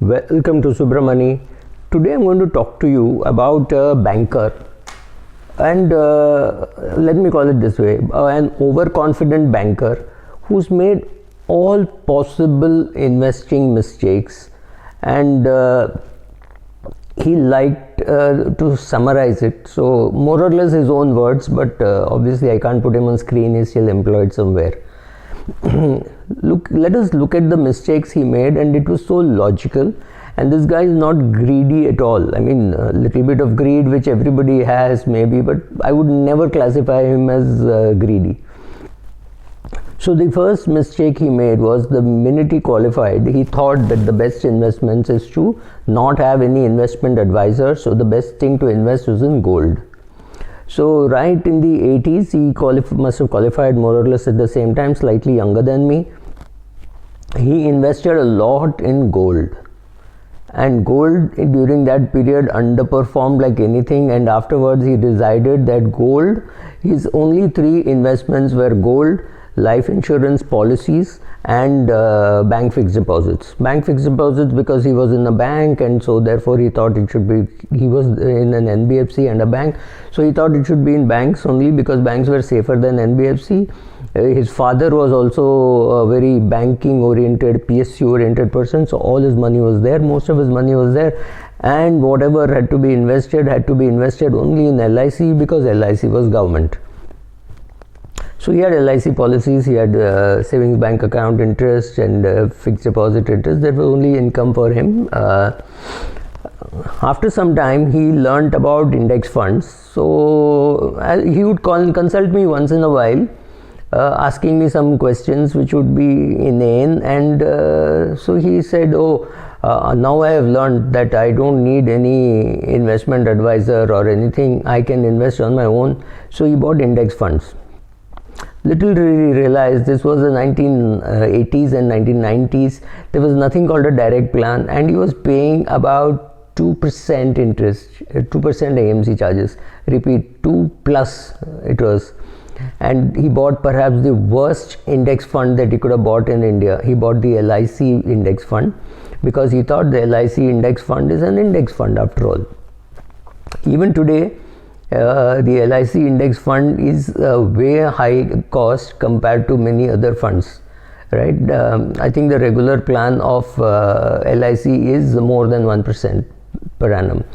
Welcome to Subramani. Today I'm going to talk to you about a banker, and let me call it this way, an overconfident banker who's made all possible investing mistakes, and he liked to summarize it. So more or less his own words, but obviously I can't put him on screen, he's still employed somewhere. Let us look at the mistakes he made, and it was so logical. And this guy is not greedy at all. I mean, a little bit of greed, which everybody has maybe, but I would never classify him as greedy. So the first mistake he made was, the minute he qualified, he thought that the best investments is to not have any investment advisor. So the best thing to invest was in gold. So right in the 80s, he must have qualified more or less at the same time, slightly younger than me. He invested a lot in gold, and gold during that period underperformed like anything, and afterwards he decided that gold, his only three investments were gold, life insurance policies, and bank fixed deposits. Bank fixed deposits because he was in a bank, and so therefore he thought it should be, he was in an NBFC and a bank, so he thought it should be in banks only because banks were safer than NBFC. His father was also a very banking oriented, PSU oriented person, so all his money was there, most of his money was there, and whatever had to be invested only in LIC because LIC was government. So he had LIC policies, he had savings bank account interest and fixed deposit interest. That was only income for him. After some time, he learnt about index funds. So he would consult me once in a while, asking me some questions which would be inane. And so he said, now I have learned that I don't need any investment advisor or anything. I can invest on my own. So he bought index funds. Little did he realize this was the 1980s and 1990s. There was nothing called a direct plan, and he was paying about 2% interest, 2% AMC charges. Repeat, 2+ it was. And he bought perhaps the worst index fund that he could have bought in India. He bought the LIC index fund because he thought the LIC index fund is an index fund after all. Even today, the LIC index fund is way high cost compared to many other funds, right? I think the regular plan of LIC is more than 1% per annum.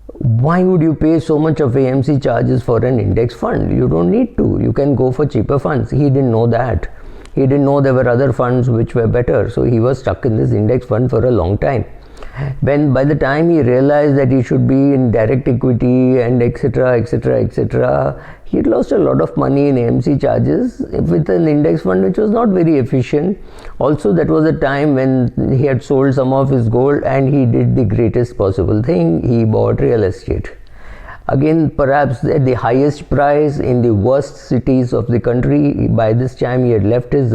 Why would you pay so much of AMC charges for an index fund? You don't need to. You can go for cheaper funds. He didn't know that. He didn't know there were other funds which were better. So he was stuck in this index fund for a long time. By the time he realized that he should be in direct equity and etc., he had lost a lot of money in AMC charges with an index fund which was not very efficient. Also, that was a time when he had sold some of his gold, and he did the greatest possible thing. He bought real estate. Again, perhaps at the highest price in the worst cities of the country. By this time, he had left his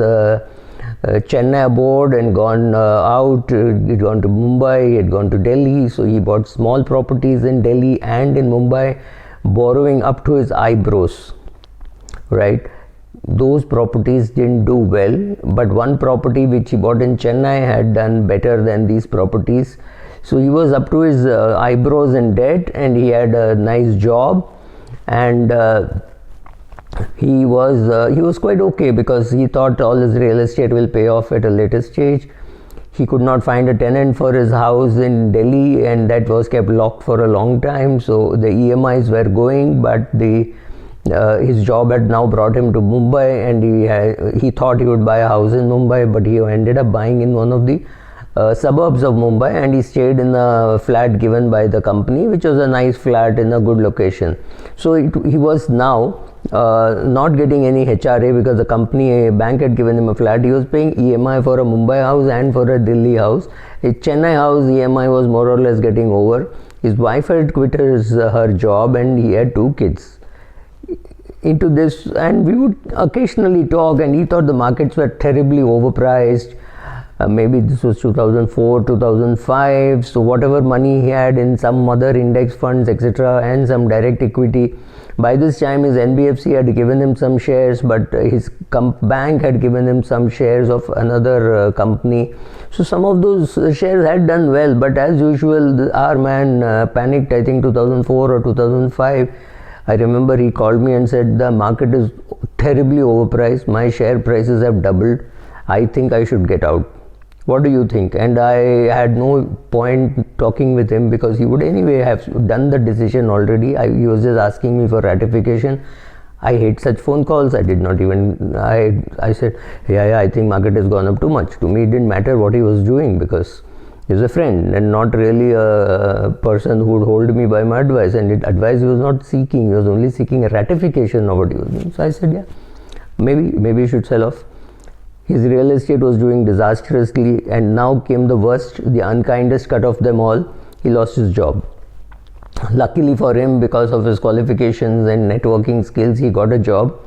Chennai abode and gone out. He'd gone to Mumbai, he had gone to Delhi. So he bought small properties in Delhi and in Mumbai, borrowing up to his eyebrows, right? Those properties didn't do well, but one property which he bought in Chennai had done better than these properties. So he was up to his eyebrows in debt, and he had a nice job, and he was quite okay because he thought all his real estate will pay off at a later stage. He could not find a tenant for his house in Delhi, and that was kept locked for a long time. So the EMIs were going, but his job had now brought him to Mumbai, and he thought he would buy a house in Mumbai, but he ended up buying in one of the suburbs of Mumbai, and he stayed in a flat given by the company, which was a nice flat in a good location. So he was now not getting any HRA because a bank had given him a flat. He was paying EMI for a Mumbai house and for a Delhi house. His Chennai house EMI was more or less getting over. His wife had quit her job, and he had 2 kids. Into this, and we would occasionally talk, and he thought the markets were terribly overpriced. Maybe this was 2004, 2005. So whatever money he had in some other index funds, etc., and some direct equity. By this time, his NBFC had given him some shares, but his bank had given him some shares of another company. So some of those shares had done well, but as usual, our man panicked. I think 2004 or 2005. I remember he called me and said, the market is terribly overpriced. My share prices have doubled. I think I should get out. What do you think? And I had no point talking with him because he would anyway have done the decision already. He was just asking me for ratification. I hate such phone calls. I did not even, I said, yeah, I think market has gone up too much. To me, it didn't matter what he was doing because he was a friend and not really a person who would hold me by my advice. And advice he was not seeking. He was only seeking a ratification of what he was doing. So I said, yeah, maybe you should sell off. His real estate was doing disastrously, and now came the worst, the unkindest cut of them all. He lost his job. Luckily for him, because of his qualifications and networking skills, he got a job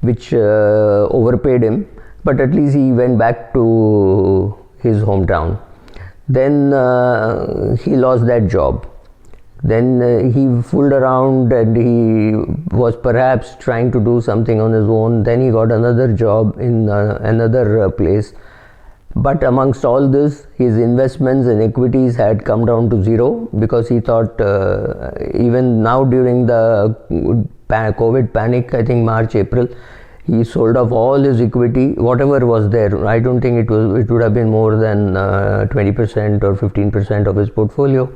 which overpaid him, but at least he went back to his hometown. Then he lost that job. Then he fooled around and he was perhaps trying to do something on his own. Then he got another job in another place. But amongst all this, his investments and equities had come down to zero because he thought even now during the COVID panic, I think March, April, he sold off all his equity, whatever was there. I don't think it would have been more than 20% or 15% of his portfolio.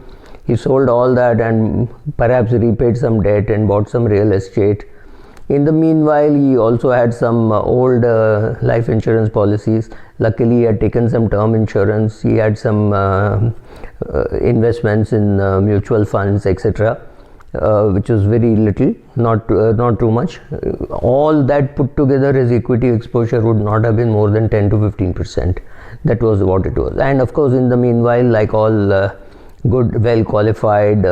He sold all that and perhaps repaid some debt and bought some real estate. In the meanwhile, he also had some old life insurance policies. Luckily, he had taken some term insurance. He had some investments in mutual funds, etc., which was very little, not too much. All that put together, his equity exposure would not have been more than 10 to 15%. That was what it was. And of course, in the meanwhile, like all good, well-qualified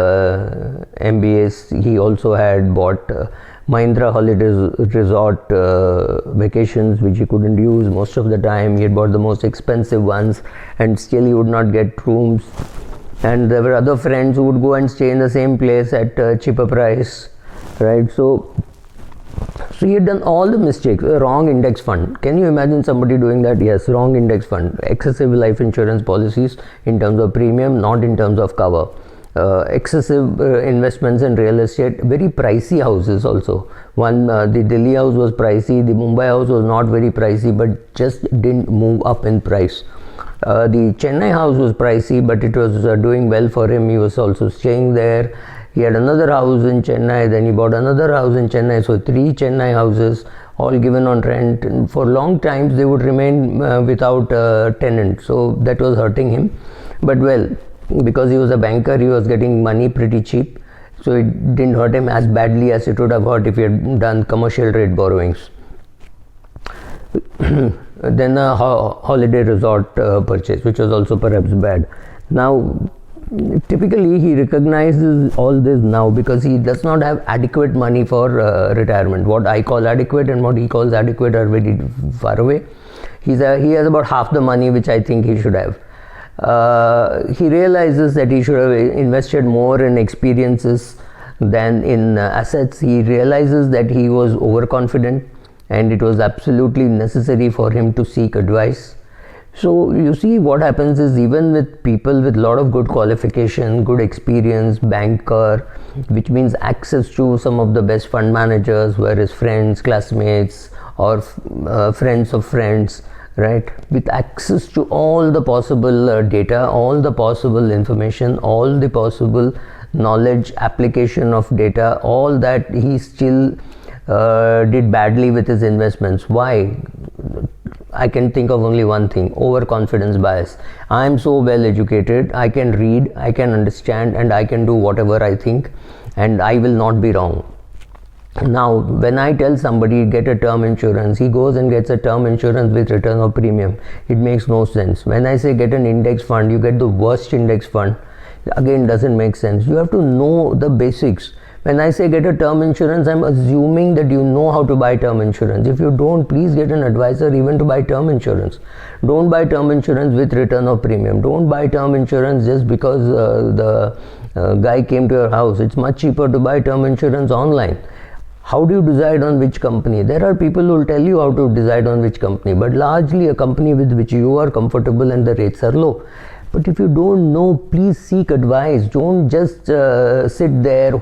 MBAs, he also had bought Mahindra Holidays Resort vacations, which he couldn't use most of the time. He had bought the most expensive ones, and still he would not get rooms. And there were other friends who would go and stay in the same place at cheaper price, right? So he had done all the mistakes. Wrong index fund. Can you imagine somebody doing that? Yes, wrong index fund. Excessive life insurance policies in terms of premium, not in terms of cover. Excessive investments in real estate. Very pricey houses also. The Delhi house was pricey. The Mumbai house was not very pricey, but just didn't move up in price. The Chennai house was pricey, but it was doing well for him. He was also staying there. He had another house in Chennai, then he bought another house in Chennai. So 3 Chennai houses, all given on rent. And for long times, they would remain without tenant. So that was hurting him. But well, because he was a banker, he was getting money pretty cheap. So it didn't hurt him as badly as it would have hurt if he had done commercial rate borrowings. Then a holiday resort purchase, which was also perhaps bad. Now, typically he recognizes all this now because he does not have adequate money for retirement. What I call adequate and what he calls adequate are very far away. He has about half the money which I think he should have. He realizes that he should have invested more in experiences than in assets. He realizes that he was overconfident and it was absolutely necessary for him to seek advice. So you see, what happens is, even with people with a lot of good qualification, good experience, banker, which means access to some of the best fund managers, who are his friends, classmates, or friends of friends, right? With access to all the possible data, all the possible information, all the possible knowledge, application of data, all that, he still did badly with his investments. Why? I can think of only one thing: overconfidence bias. I am so well educated, I can read, I can understand, and I can do whatever I think, and I will not be wrong. Now, when I tell somebody get a term insurance, he goes and gets a term insurance with return of premium. It makes no sense. When I say get an index fund, you get the worst index fund. Again, doesn't make sense. You have to know the basics. When I say get a term insurance, I'm assuming that you know how to buy term insurance. If you don't, please get an advisor even to buy term insurance. Don't buy term insurance with return of premium. Don't buy term insurance just because the guy came to your house. It's much cheaper to buy term insurance online. How do you decide on which company? There are people who will tell you how to decide on which company, but largely a company with which you are comfortable and the rates are low. But if you don't know, please seek advice. Don't just sit there